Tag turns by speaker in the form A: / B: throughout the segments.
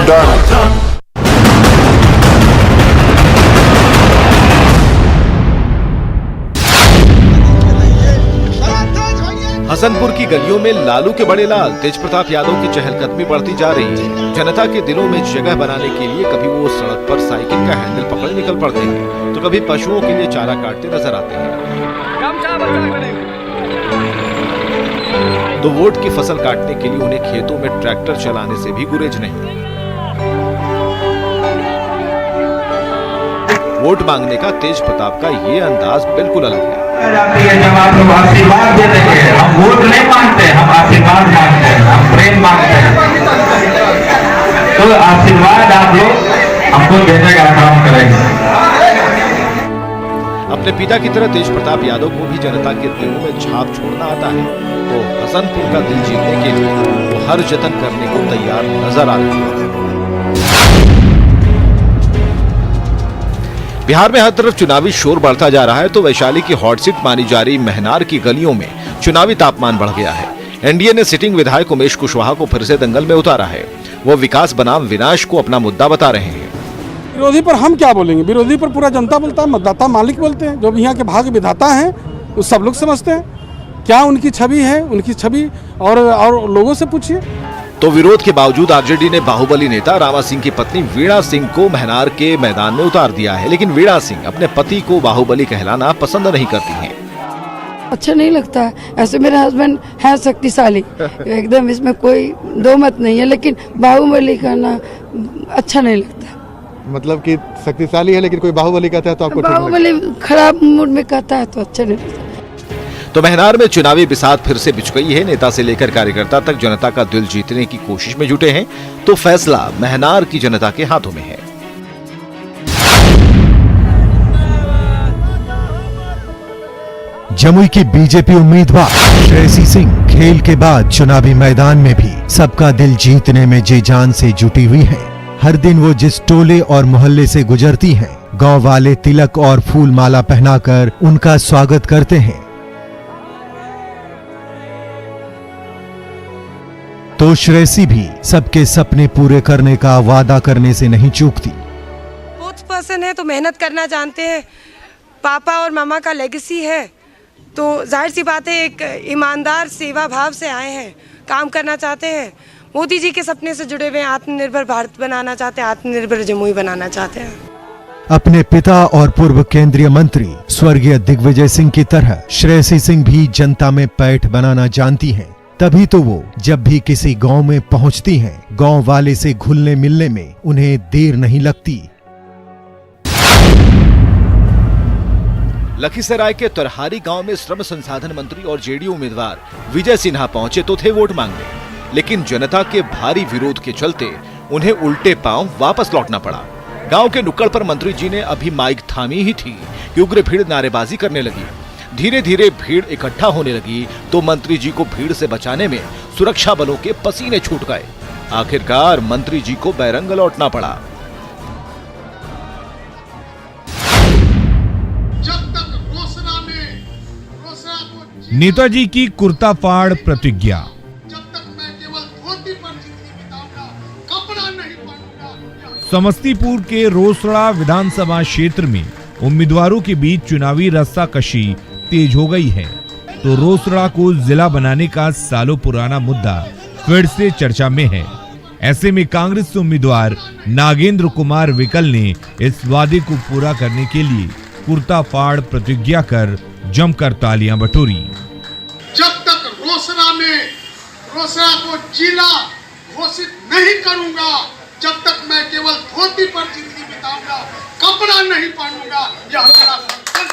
A: done.
B: Hasanpur की गलियों में लालू के बड़े लाल तेज प्रताप यादव की चहलकदमी बढ़ती जा रही है। जनता के दिलों में जगह बनाने के लिए कभी वो सड़क पर साइकिल का हैंडल पकड़े निकल पड़ते हैं, तो कभी पशुओं के लिए चारा काटते नजर आते हैं। तो वोट की फसल काटने के लिए उन्हें खेतों में ट्रैक्टर चलाने से भी गुरेज नहीं। वोट मांगने का तेज प्रताप का ये अंदाज बिल्कुल अलग है।
C: जब आप लोग आशीर्वाद देते हैं, हम वोट नहीं मांगते, हम आशीर्वाद मांगते हैं, हम प्रेम मांगते हैं। तो आशीर्वाद आप लोग हमको देने का काम करेंगे।
B: अपने पिता की तरह तेज प्रताप यादव को भी जनता के दिलों में छाप छोड़ना आता है, तो हसनपुर का दिल जीतने के लिए वो हर जतन करने को तैयार नजर आ रही है। बिहार में हर तरफ चुनावी शोर बढ़ता जा रहा है, तो वैशाली की हॉट सीट मानी जा रही महनार की गलियों में चुनावी तापमान बढ़ गया है। एनडीए ने सिटिंग विधायक उमेश कुशवाहा को फिर से दंगल में उतारा है। वो विकास बनाम विनाश को अपना मुद्दा बता रहे हैं।
D: विरोधी पर हम क्या बोलेंगे? विरोधी पर पूरा जनता बोलता है, मतदाता मालिक बोलते हैं। जो भी यहाँ के भाग्य विधाता हैं वो सब लोग समझते हैं। क्या उनकी छवि है, उनकी छवि और लोगों से पूछिए।
B: तो विरोध के बावजूद आरजेडी ने बाहुबली नेता रामा सिंह की पत्नी वीणा सिंह को महनार के मैदान में उतार दिया है, लेकिन वीणा सिंह अपने पति को बाहुबली कहलाना पसंद नहीं करती हैं।
E: अच्छा नहीं लगता है, ऐसे मेरे हस्बैंड है शक्तिशाली एकदम, इसमें कोई दो मत नहीं है, लेकिन बाहुबली कहना अच्छा नहीं लगता।
F: मतलब कि शक्तिशाली है लेकिन कोई बाहुबली कहता है तो आपको
E: बाहुबली खराब मूड में कहता है तो अच्छा नहीं लगता।
B: तो महनार में चुनावी बिसात फिर से बिछ गई है। नेता से लेकर कार्यकर्ता तक जनता का दिल जीतने की कोशिश में जुटे हैं, तो फैसला महनार की जनता के हाथों में है।
G: जमुई की बीजेपी उम्मीदवार श्रेयसी सिंह खेल के बाद चुनावी मैदान में भी सबका दिल जीतने में जी जान से जुटी हुई हैं। हर दिन वो जिस टोले और मोहल्ले से गुजरती हैं, गांव वाले तिलक और फूल माला पहनाकर उनका स्वागत करते हैं। तो श्रेयसी भी सबके सपने पूरे करने का वादा करने से नहीं चूकती।
H: स्पोर्ट्स पर्सन है तो मेहनत करना जानते हैं। पापा और मामा का लेगेसी है, तो जाहिर सी बात है एक ईमानदार सेवा भाव से आए हैं, काम करना चाहते हैं। मोदी जी के सपने से जुड़े हुए हैं, आत्मनिर्भर भारत बनाना चाहते हैं, आत्मनिर्भर जमुई बनाना चाहते हैं।
G: अपने पिता और पूर्व केंद्रीय मंत्री स्वर्गीय दिग्विजय सिंह की तरह श्रेयसी सिंह भी जनता में पैठ बनाना जानती हैं। तभी तो वो जब भी किसी गांव में पहुंचती हैं, गांव वाले से घुलने मिलने में उन्हें देर नहीं लगती।
B: लखीसराय के तरहारी गांव में श्रम संसाधन मंत्री और जेडीयू उम्मीदवार विजय सिन्हा पहुंचे तो थे वोट मांगने, लेकिन जनता के भारी विरोध के चलते उन्हें उल्टे पांव वापस लौटना पड़ा। गांव के नुक्कड़ पर मंत्री जी ने अभी माइक थामी ही थी कि उग्र भीड़ नारेबाजी करने लगी। धीरे धीरे भीड़ इकट्ठा होने लगी, तो मंत्री जी को भीड़ से बचाने में सुरक्षा बलों के पसीने छूट गए। आखिरकार मंत्री जी को बैरंग लौटना पड़ा।
I: नेताजी की कुर्ता फाड़ प्रतिज्ञा। समस्तीपुर के रोसड़ा विधानसभा क्षेत्र में उम्मीदवारों के बीच चुनावी रस्साकशी तेज हो गई है, तो रोसड़ा को जिला बनाने का सालों पुराना मुद्दा फिर से चर्चा में है। ऐसे में कांग्रेस उम्मीदवार नागेंद्र कुमार विकल ने इस वादे को पूरा करने के लिए कुर्ता फाड़ प्रतिज्ञा कर जमकर तालियां बटोरी।
J: जब तक रोसड़ा को जिला घोषित नहीं करूंगा, जब तक मैं केवल धोती पर जिंदगी बिताऊंगा, कपड़ा नहीं पहनूंगा, यह हमारा संकल्प है।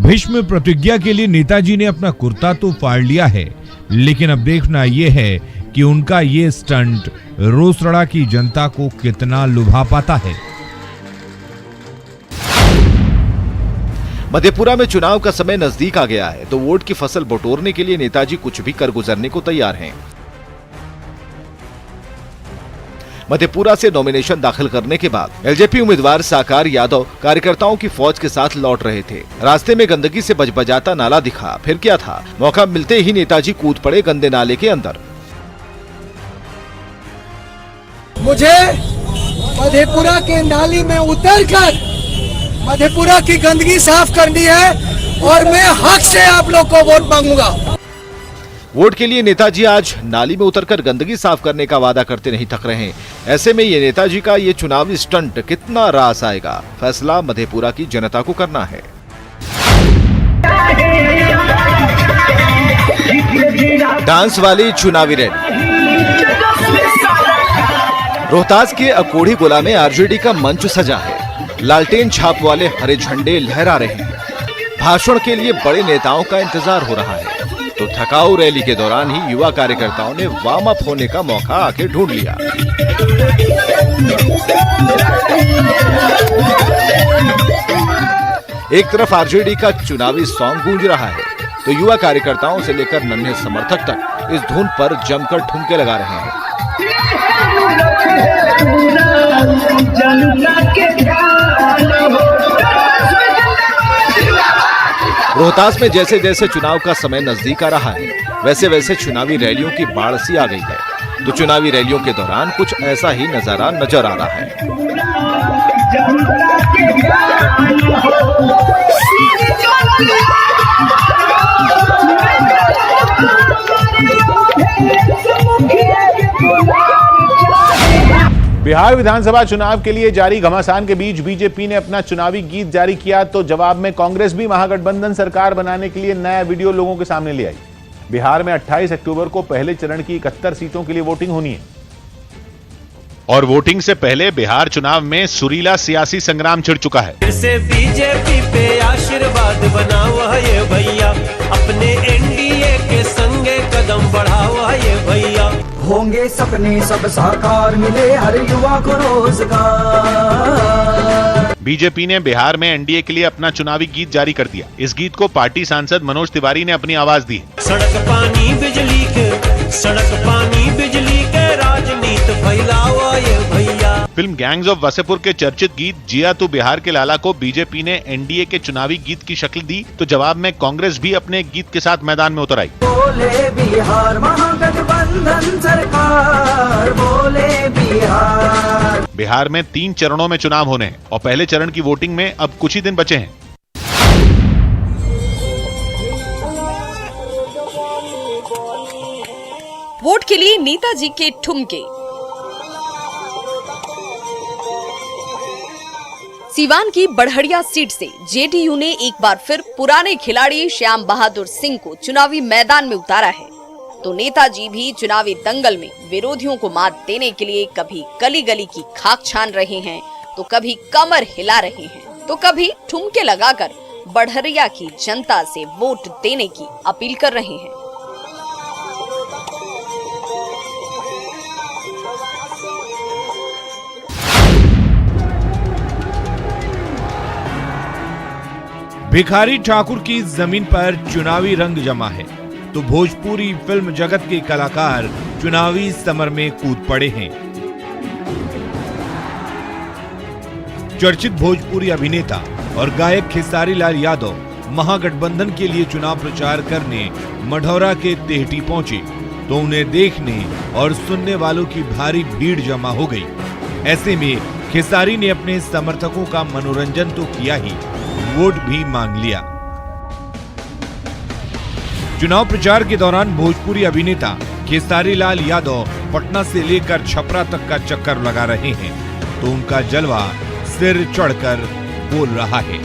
I: भीष्म प्रतिज्ञा के लिए नेताजी ने अपना कुर्ता तो फाड़ लिया है, लेकिन अब देखना यह है कि उनका ये स्टंट रोसड़ा की जनता को कितना लुभा पाता है।
B: मधेपुरा में चुनाव का समय नजदीक आ गया है, तो वोट की फसल बटोरने के लिए नेताजी कुछ भी कर गुजरने को तैयार हैं। मधेपुरा से नॉमिनेशन दाखिल करने के बाद एलजेपी उम्मीदवार साकार यादव कार्यकर्ताओं की फौज के साथ लौट रहे थे। रास्ते में गंदगी से बजबजाता नाला दिखा, फिर क्या था, मौका मिलते ही नेताजी कूद पड़े गंदे नाले के अंदर।
A: मुझे मधेपुरा के नाली में उतरकर मधेपुरा की गंदगी साफ करनी है और मैं हक से आप लोग को वोट मांगूंगा।
B: वोट के लिए नेताजी आज नाली में उतरकर गंदगी साफ करने का वादा करते नहीं थक रहे। ऐसे में ये नेताजी का ये चुनावी स्टंट कितना रास आएगा, फैसला मधेपुरा की जनता को करना है। डांस वाली चुनावी रैली। रोहतास के अकोढ़ी गोला में आरजेडी का मंच सजा है। लालटेन छाप वाले हरे झंडे लहरा रहे हैं। भाषण के लिए बड़े नेताओं का इंतजार हो रहा है, तो थकाऊ रैली के दौरान ही युवा कार्यकर्ताओं ने वार्म अप होने का मौका आके ढूंढ लिया। एक तरफ आरजेडी का चुनावी सॉन्ग गूंज रहा है, तो युवा कार्यकर्ताओं से लेकर नन्हे समर्थक तक इस धुन पर जमकर ठुमके लगा रहे हैं। रोहतास में जैसे जैसे चुनाव का समय नजदीक आ रहा है, वैसे वैसे चुनावी रैलियों की बाढ़ सी आ गई है। तो चुनावी रैलियों के दौरान कुछ ऐसा ही नजारा नजर आ रहा है।
K: बिहार विधानसभा चुनाव के लिए जारी घमासान के बीच बीजेपी ने अपना चुनावी गीत जारी किया, तो जवाब में कांग्रेस भी महागठबंधन सरकार बनाने के लिए नया वीडियो लोगों के सामने ले आई। बिहार में 28 अक्टूबर को पहले चरण की 71 सीटों के लिए वोटिंग होनी है और वोटिंग से पहले बिहार चुनाव में सुरीला सियासी संग्राम छिड़ चुका है।
L: फिर से बीजेपी पे आशीर्वाद बनाओ ये भैया, अपने एनडीए के संगे कदम बढ़ाओ ये भैया।
A: होंगे सपने सब साकार, मिले हर युवा को रोजगार।
K: बीजेपी ने बिहार में एनडीए के लिए अपना चुनावी गीत जारी कर दिया। इस गीत को पार्टी सांसद मनोज तिवारी ने अपनी आवाज दी।
L: सड़क पानी बिजली के राजनीति फैलाओ ये भैया।
K: फिल्म गैंग्स ऑफ वासेपुर के चर्चित गीत जिया तू बिहार के लाला को बीजेपी ने एनडीए के चुनावी गीत की शक्ल दी, तो जवाब में कांग्रेस भी अपने गीत के साथ मैदान में उतर आई।
A: बोले बिहार महागठबंधन सरकार, बोले बिहार।
K: बिहार में 3 चरणों में चुनाव होने हैं और पहले चरण की वोटिंग में अब कुछ ही दिन बचे हैं।
M: वोट के लिए नेताजी के ठुमके। सीवान की बड़हड़िया सीट से जेडीयू ने एक बार फिर पुराने खिलाड़ी श्याम बहादुर सिंह को चुनावी मैदान में उतारा है, तो नेताजी भी चुनावी दंगल में विरोधियों को मात देने के लिए कभी गली गली की खाक छान रहे हैं, तो कभी कमर हिला रहे हैं, तो कभी ठुमके लगाकर बड़हरिया की जनता से वोट देने की अपील कर रहे हैं।
I: भिखारी ठाकुर की जमीन पर चुनावी रंग जमा है, तो भोजपुरी फिल्म जगत के कलाकार चुनावी समर में कूद पड़े हैं। चर्चित भोजपुरी अभिनेता और गायक खेसारी लाल यादव महागठबंधन के लिए चुनाव प्रचार करने मढ़ौरा के तेहटी पहुंचे, तो उन्हें देखने और सुनने वालों की भारी भीड़ जमा हो गई। ऐसे में खेसारी ने अपने समर्थकों का मनोरंजन तो किया ही, वोट भी मांग लिया। चुनाव प्रचार के दौरान भोजपुरी अभिनेता खेसारी लाल यादव पटना से लेकर छपरा तक का चक्कर लगा रहे हैं, तो उनका जलवा सिर चढ़कर बोल रहा है।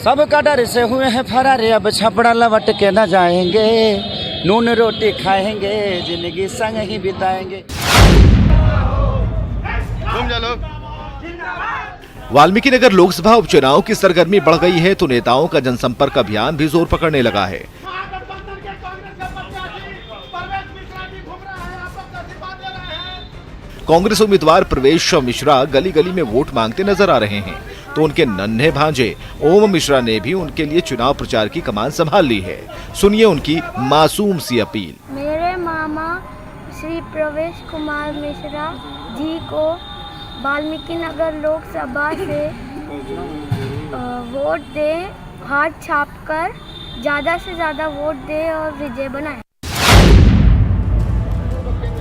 N: सबका डर से हुए हैं फरार, अब छपड़ा लौट के न जाएंगे, नून रोटी खाएंगे, जिंदगी संग ही बिताएंगे।
B: वाल्मीकि नगर लोकसभा उपचुनाव की सरगर्मी बढ़ गई है, तो नेताओं का जनसंपर्क अभियान भी जोर पकड़ने लगा है। कांग्रेस उम्मीदवार प्रवेश मिश्रा गली गली में वोट मांगते नजर आ रहे हैं, तो उनके नन्हे भांजे ओम मिश्रा ने भी उनके लिए चुनाव प्रचार की कमान संभाल ली है। सुनिए उनकी मासूम सी अपील।
O: मेरे मामा श्री प्रवेश कुमार मिश्रा जी को वाल्मीकि नगर लोकसभा से वोट दें, हाथ छापकर ज़्यादा से ज़्यादा वोट दें और विजय बनाएं।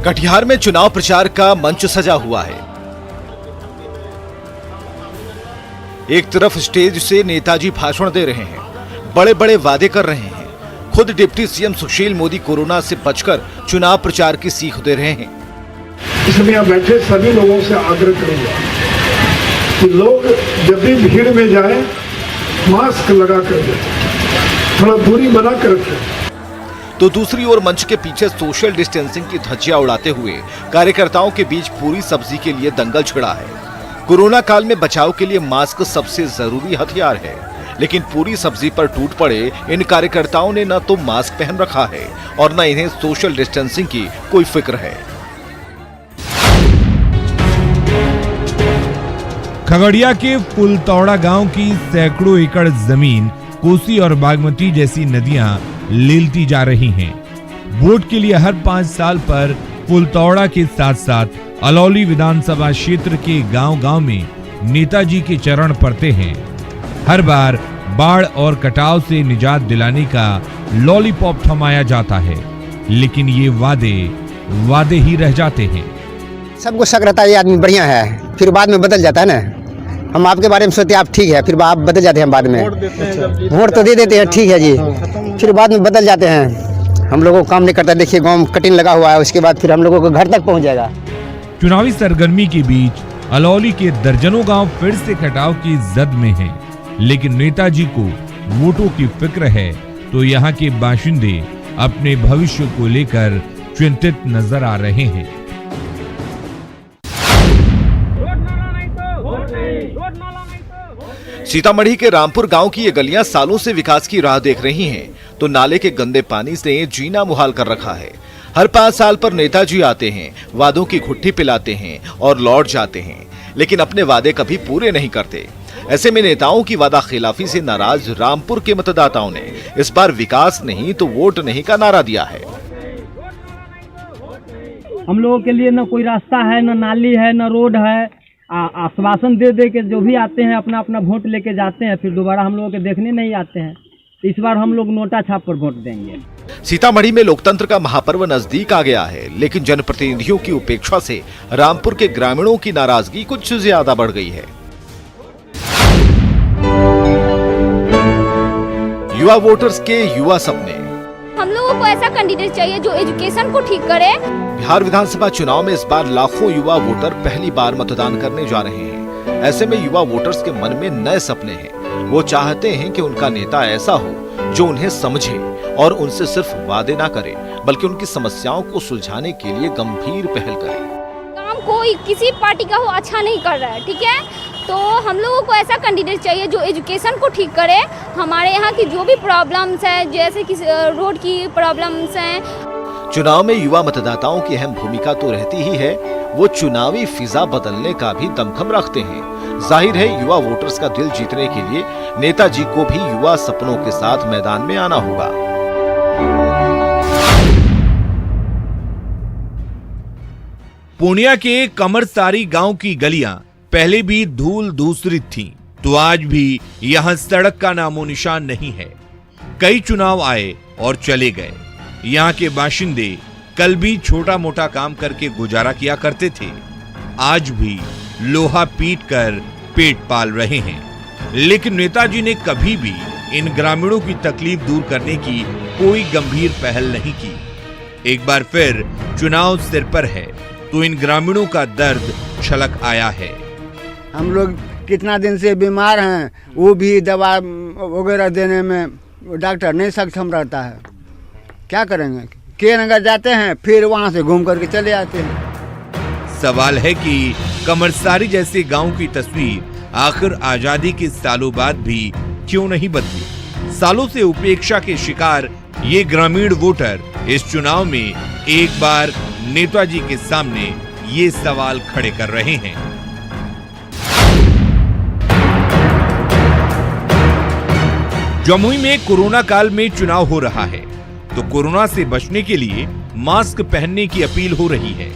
B: कटिहार में चुनाव प्रचार का मंच सजा हुआ है। एक तरफ स्टेज से नेताजी भाषण दे रहे हैं, बड़े बड़े वादे कर रहे हैं। खुद deputy CM Sushil Modi corona से बचकर चुनाव प्रचार की सीख दे रहे हैं।
P: इसलिए यहाँ बैठे सभी लोगों से आग्रह करूंगा कि लोग जब भी भीड़ में जाए मास्क लगा कर जाए, थोड़ा दूरी बना कर रखें।
B: तो दूसरी ओर मंच के पीछे सोशल डिस्टेंसिंग की धज्जियां उड़ाते हुए कार्यकर्ताओं के बीच पूरी सब्जी के लिए दंगल छिड़ा है। कोरोना काल में बचाव के लिए मास्क सबसे जरूरी हथियार है, लेकिन पूरी सब्जी पर टूट पड़े इन कार्यकर्ताओं ने न तो मास्क पहन रखा है और न इन्हें सोशल डिस्टेंसिंग की कोई फिक्र है।
I: खगड़िया के फुलतौड़ा गांव की सैकड़ों एकड़ जमीन कोसी और बागमती जैसी नदियां लीलती जा रही हैं। वोट के लिए हर 5 साल पर फुलतौड़ा के साथ साथ अलौली विधानसभा क्षेत्र के गांव-गांव में नेताजी के चरण पड़ते हैं। हर बार बाढ़ और कटाव से निजात दिलाने का लॉलीपॉप थमाया जाता है, लेकिन ये वादे ही रह जाते हैं।
Q: सबको शक रहता है ये आदमी बढ़िया है, फिर बाद में बदल जाता है ना। हम आपके बारे में सोचते हैं आप ठीक है, फिर आप बदल जाते हैं बाद में। वोट तो दे देते हैं, ठीक है जी, फिर बाद में बदल जाते हैं। हम लोगों को काम नहीं करता। देखिए गाँव में कटिंग लगा हुआ है, उसके बाद फिर हम लोगों को घर तक पहुँच जाएगा।
I: चुनावी सरगर्मी के बीच अलौली के दर्जनों गांव फिर से कटाव की जद में हैं, लेकिन नेताजी को वोटों की फिक्र है तो यहाँ के बाशिंदे अपने भविष्य को लेकर चिंतित नजर आ रहे हैं।
B: सीतामढ़ी के रामपुर गांव की ये गलियां सालों से विकास की राह देख रही हैं, तो नाले के गंदे पानी से जीना मुहाल कर रखा है। हर 5 साल पर नेताजी आते हैं, वादों की घुट्टी पिलाते हैं और लौट जाते हैं, लेकिन अपने वादे कभी पूरे नहीं करते। ऐसे में नेताओं की वादा खिलाफी से नाराज रामपुर के मतदाताओं ने इस बार विकास नहीं तो वोट नहीं का नारा दिया है।
R: हम लोगों के लिए न कोई रास्ता है, न नाली है, न रोड है। आश्वासन दे दे के जो भी आते हैं अपना अपना वोट लेके जाते हैं, फिर दोबारा हम लोगों के देखने नहीं आते हैं। इस बार हम लोग नोटा छाप कर वोट देंगे।
B: सीतामढ़ी में लोकतंत्र का महापर्व नजदीक आ गया है, लेकिन जनप्रतिनिधियों की उपेक्षा से रामपुर के ग्रामीणों की नाराजगी कुछ ज्यादा बढ़ गई है। युवा वोटर्स के युवा सपने।
S: हम लोगों को ऐसा कैंडिडेट चाहिए जो एजुकेशन को ठीक करे।
B: बिहार विधानसभा चुनाव में इस बार लाखों युवा वोटर पहली बार मतदान करने जा रहे हैं। ऐसे में युवा वोटर्स के मन में नए सपने हैं। वो चाहते हैं कि उनका नेता ऐसा हो जो उन्हें समझे और उनसे सिर्फ वादे ना करे, बल्कि उनकी समस्याओं को सुलझाने के लिए गंभीर पहल करे।
S: काम कोई किसी पार्टी का हो अच्छा नहीं कर रहा है, ठीक है, तो हम लोगों को ऐसा कैंडिडेट चाहिए जो एजुकेशन को ठीक करे। हमारे यहाँ की जो भी प्रॉब्लम्स है, जैसे कि रोड की प्रॉब्लम्स हैं।
B: चुनाव में युवा मतदाताओं की अहम भूमिका तो रहती ही है, वो चुनावी फिजा बदलने का भी दमखम रखते हैं। जाहिर है युवा वोटर्स का दिल जीतने के लिए नेताजी को भी युवा सपनों के साथ मैदान में आना होगा।
I: पूर्णिया के कमरसारी गांव की गलियां पहले भी धूल धूसरित थीं, तो आज भी यहां सड़क का नामो निशान नहीं है। कई चुनाव आए और चले गए। यहाँ के बाशिंदे कल भी छोटा मोटा काम करके गुजारा किया करते थे, आज भी लोहा पीट कर पेट पाल रहे हैं। लेकिन नेताजी ने कभी भी इन ग्रामीणों की तकलीफ दूर करने की कोई गंभीर पहल नहीं की। एक बार फिर चुनाव सिर पर है तो इन ग्रामीणों का दर्द छलक आया है।
Q: हम लोग कितना दिन से बीमार हैं, वो भी दवा वगैरह देने में डॉक्टर नहीं सक्षम रहता है। क्या करेंगे? के नगर जाते हैं, फिर वहां से घूम करके चले आते हैं।
I: सवाल है कि कमरसारी जैसे गांव की तस्वीर आखिर आजादी के सालों बाद भी क्यों नहीं बदली? सालों से उपेक्षा के शिकार ये ग्रामीण वोटर इस चुनाव में एक बार नेताजी के सामने ये सवाल खड़े कर रहे हैं। जमुई में कोरोना काल में चुनाव हो रहा है, तो कोरोना से बचने के लिए मास्क पहनने की अपील हो रही है,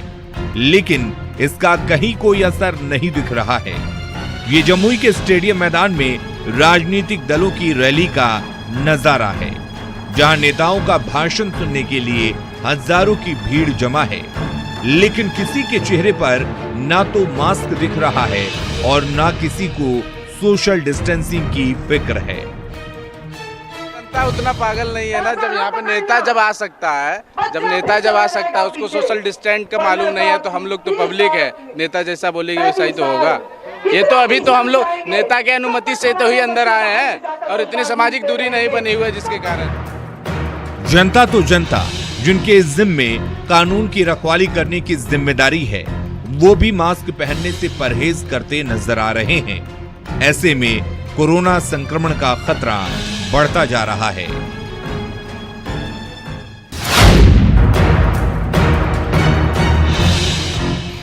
I: लेकिन इसका कहीं कोई असर नहीं दिख रहा है। ये जमुई के स्टेडियम मैदान में राजनीतिक दलों की रैली का नजारा है, जहां नेताओं का भाषण सुनने के लिए हजारों की भीड़ जमा है, लेकिन किसी के चेहरे पर ना तो मास्क दिख रहा है और ना किसी को सोशल डिस्टेंसिंग की फिक्र है।
T: जनता उतना पागल नहीं है ना, जब यहाँ पे नेता जब आ सकता है, उसको सोशल डिस्टेंस का मालूम नहीं है, तो हम लोग तो पब्लिक है, नेता जैसा बोलेगी वैसा ही तो होगा। ये तो अभी तो हम लोग नेता के अनुमति से तो ही अंदर आए हैं और इतनी सामाजिक दूरी नहीं बनी हुई है, जिसके कारण
I: जनता तो जनता जिनके जिम्मे कानून की रखवाली करने की जिम्मेदारी है, वो भी मास्क पहनने से परहेज करते नजर आ रहे हैं। ऐसे में कोरोना संक्रमण का खतरा बढ़ता जा रहा है।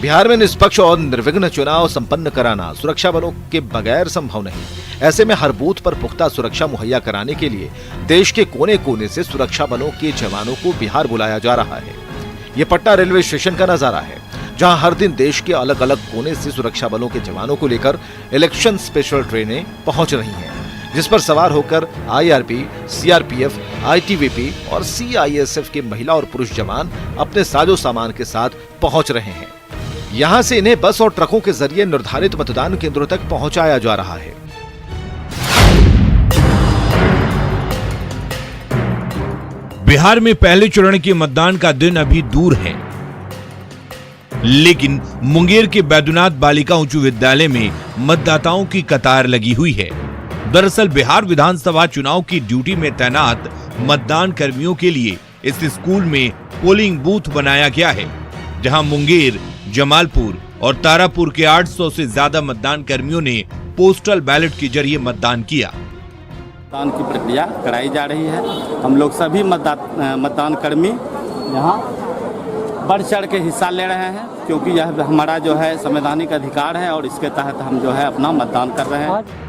B: बिहार में निष्पक्ष और निर्विघ्न चुनाव संपन्न कराना सुरक्षा बलों के बगैर संभव नहीं। ऐसे में हर बूथ पर पुख्ता सुरक्षा मुहैया कराने के लिए देश के कोने कोने से सुरक्षा बलों के जवानों को बिहार बुलाया जा रहा है। ये पटना रेलवे स्टेशन का नजारा है, जहां हर दिन देश के अलग अलग कोने से सुरक्षा बलों के जवानों को लेकर इलेक्शन स्पेशल ट्रेनें पहुंच रही हैं, जिस पर सवार होकर आईआरबी, सीआरपीएफ, आईटीबीपी और सीआईएसएफ के महिला और पुरुष जवान अपने साजो सामान के साथ पहुंच रहे हैं। यहां से इन्हें बस और ट्रकों के जरिए निर्धारित मतदान केंद्रों तक पहुंचाया जा रहा है।
I: बिहार में पहले चरण के मतदान का दिन अभी दूर है, लेकिन मुंगेर के बैद्यनाथ बालिका उच्च विद्यालय में मतदाताओं की कतार लगी हुई है। दरअसल बिहार विधानसभा चुनाव की ड्यूटी में तैनात मतदान कर्मियों के लिए इस स्कूल में पोलिंग बूथ बनाया गया है, जहां मुंगेर, जमालपुर और तारापुर के 800 से ज्यादा मतदान कर्मियों ने पोस्टल बैलेट के जरिए मतदान किया।
N: मतदान की प्रक्रिया कराई जा रही है। हम लोग सभी मतदान कर्मी यहाँ बढ़ चढ़ के हिस्सा ले रहे हैं, क्योंकि यह हमारा जो है संवैधानिक अधिकार है और इसके तहत हम जो है अपना मतदान कर रहे हैं।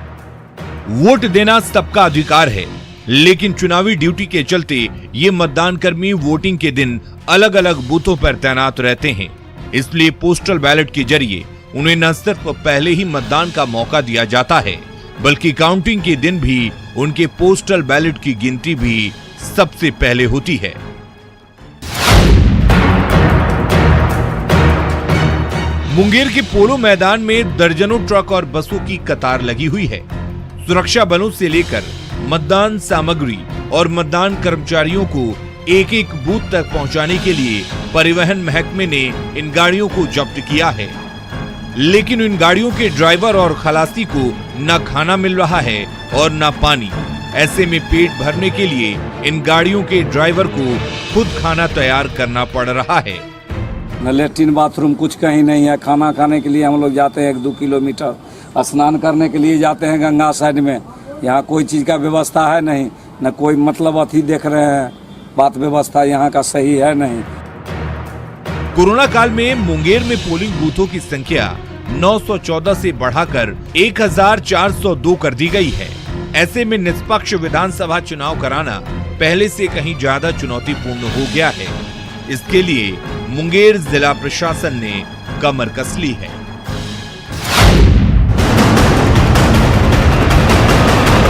I: वोट देना सबका अधिकार है, लेकिन चुनावी ड्यूटी के चलते ये मतदान कर्मी वोटिंग के दिन अलग अलग बूथों पर तैनात रहते हैं। इसलिए पोस्टल बैलेट के जरिए उन्हें न सिर्फ पहले ही मतदान का मौका दिया जाता है, बल्कि काउंटिंग के दिन भी उनके पोस्टल बैलेट की गिनती भी सबसे पहले होती है। मुंगेर के पोलो मैदान में दर्जनों ट्रक और बसों की कतार लगी हुई है। सुरक्षा बलों से लेकर मतदान सामग्री और मतदान कर्मचारियों को एक एक बूथ तक पहुंचाने के लिए परिवहन महकमे ने इन गाड़ियों को जब्त किया है, लेकिन इन गाड़ियों के ड्राइवर और खलासी को न खाना मिल रहा है और न पानी। ऐसे में पेट भरने के लिए इन गाड़ियों के ड्राइवर को खुद खाना तैयार करना पड़ रहा है।
U: न लेट्रिन बाथरूम कुछ कहीं नहीं है। खाना खाने के लिए हम लोग जाते हैं 1-2 किलोमीटर, स्नान करने के लिए जाते हैं गंगा साइड में। यहाँ कोई चीज़ का व्यवस्था है नहीं, न कोई मतलब अथी देख रहे हैं, बात व्यवस्था यहाँ का सही है नहीं।
I: कोरोना काल में मुंगेर में पोलिंग बूथों की संख्या 914 से बढ़ाकर 1402 कर दी गई है। ऐसे में निष्पक्ष विधानसभा चुनाव कराना पहले से कहीं ज्यादा चुनौतीपूर्ण हो गया है। इसके लिए मुंगेर जिला प्रशासन ने कमर कस ली है।